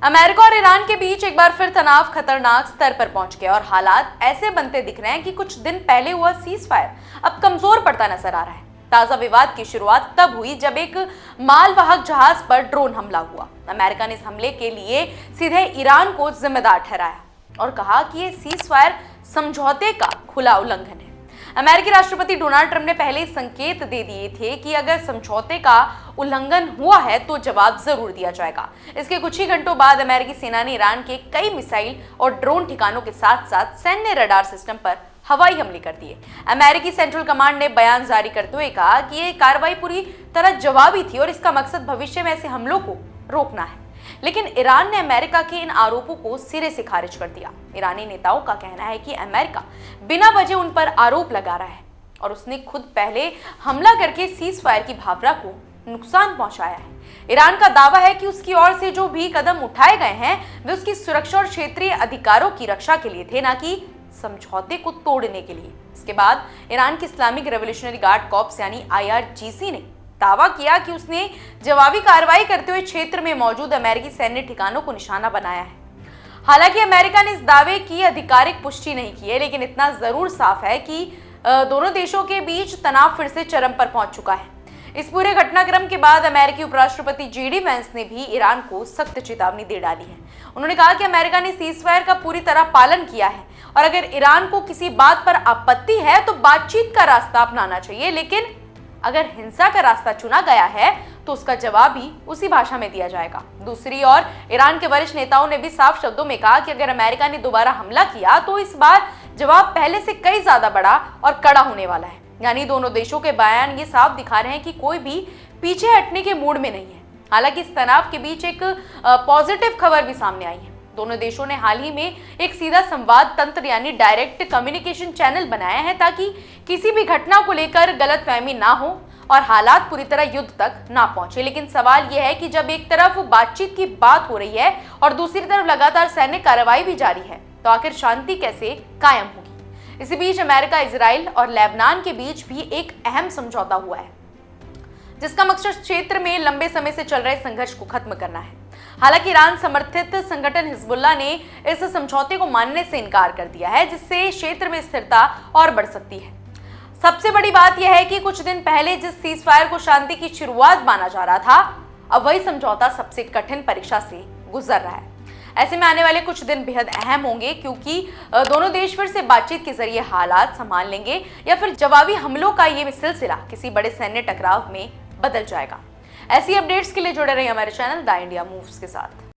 America और Iran के बीच एक बार फिर तनाव खतरनाक स्तर पर पहुंच गया और हालात ऐसे बनते दिख रहे हैं कि कुछ दिन पहले हुआ सीज फायर अब कमजोर पड़ता नजर आ रहा है। ताजा विवाद की शुरुआत तब हुई जब एक मालवाहक जहाज पर ड्रोन हमला हुआ। अमेरिका ने इस हमले के लिए सीधे ईरान को जिम्मेदार ठहराया और कहा कि ये सीज फायर समझौते का खुला उल्लंघन है। अमेरिकी राष्ट्रपति डोनाल्ड ट्रंप ने पहले ही संकेत दे दिए थे कि अगर समझौते का उल्लंघन हुआ है तो जवाब जरूर दिया जाएगा। इसके कुछ ही घंटों बाद अमेरिकी सेना ने ईरान के कई मिसाइल और ड्रोन ठिकानों के साथ साथ सैन्य रडार सिस्टम पर हवाई हमले कर दिए। अमेरिकी सेंट्रल कमांड ने बयान जारी करते हुए कहा कि यह कार्रवाई पूरी तरह जवाबी थी और इसका मकसद भविष्य में ऐसे हमलों को रोकना है। लेकिन ईरान ने अमेरिका के इन आरोपों को सिरे से खारिज कर दिया। ईरानी नेताओं का कहना है कि अमेरिका बिना वजह उन पर आरोप लगा रहा है और उसने खुद पहले हमला करके सीज फायर की भावना को नुकसान पहुंचाया है। ईरान का दावा है कि उसकी ओर से जो भी कदम उठाए गए हैं वे उसकी सुरक्षा और क्षेत्रीय अधिकारों की रक्षा के लिए थे, न कि समझौते को तोड़ने के लिए। इसके बाद ईरान की इस्लामिक रेवोल्यूशनरी गार्ड कॉर्प्स यानी IRGC ने दावा किया कि उसने जवाबी कार्रवाई करते हुए क्षेत्र में मौजूद अमेरिकी सैन्य ठिकानों को निशाना बनाया है। हालांकि अमेरिका ने इस दावे की आधिकारिक पुष्टि नहीं की है, लेकिन इतना जरूर साफ है कि दोनों देशों के बीच तनाव फिर से चरम पर पहुंच चुका है। इस पूरे घटनाक्रम के बाद अमेरिकी उपराष्ट्रपति JD वैंस ने भी ईरान को सख्त चेतावनी दे डाली है। उन्होंने कहा कि अमेरिका ने सीज फायर का पूरी तरह पालन किया है और अगर ईरान को किसी बात पर आपत्ति है तो बातचीत का रास्ता अपनाना चाहिए, लेकिन अगर हिंसा का रास्ता चुना गया है तो उसका जवाब भी उसी भाषा में दिया जाएगा। दूसरी ओर ईरान के वरिष्ठ नेताओं ने भी साफ शब्दों में कहा कि अगर अमेरिका ने दोबारा हमला किया तो इस बार जवाब पहले से कई ज्यादा बड़ा और कड़ा होने वाला है। यानी दोनों देशों के बयान ये साफ दिखा रहे हैं कि कोई भी पीछे हटने के मूड में नहीं है। हालांकि इस तनाव के बीच एक पॉजिटिव खबर भी सामने आई है। दोनों देशों ने हाल ही में एक सीधा संवाद तंत्र यानी डायरेक्ट कम्युनिकेशन चैनल बनाया है ताकि किसी भी घटना को लेकर गलतफहमी ना हो और हालात पूरी तरह युद्ध तक ना पहुंचे। लेकिन सवाल यह है कि जब एक तरफ बातचीत की बात हो रही है और दूसरी तरफ लगातार सैन्य कार्रवाई भी जारी है तो आखिर शांति कैसे कायम होगी? इसी बीच अमेरिका, इजराइल और लेबनान के बीच भी एक अहम समझौता हुआ है जिसका मकसद क्षेत्र में लंबे समय से चल रहे संघर्ष को खत्म करना है। हालांकि ईरान समर्थित संगठन हिजबुल्लाह ने इस समझौते को मानने से इनकार कर दिया है, जिससे क्षेत्र में स्थिरता और बढ़ सकती है। सबसे बड़ी बात यह है कि कुछ दिन पहले जिस सीज फायर को शांति की शुरुआत माना जा रहा था, अब वही समझौता सबसे कठिन परीक्षा से गुजर रहा है। ऐसे में आने वाले कुछ दिन बेहद अहम होंगे, क्योंकि दोनों देश फिर से बातचीत के जरिए हालात संभाल लेंगे या फिर जवाबी हमलों का ये सिलसिला किसी बड़े सैन्य टकराव में बदल जाएगा। ऐसी अपडेट्स के लिए जुड़े रहिए हमारे चैनल द इंडिया मूव्स के साथ।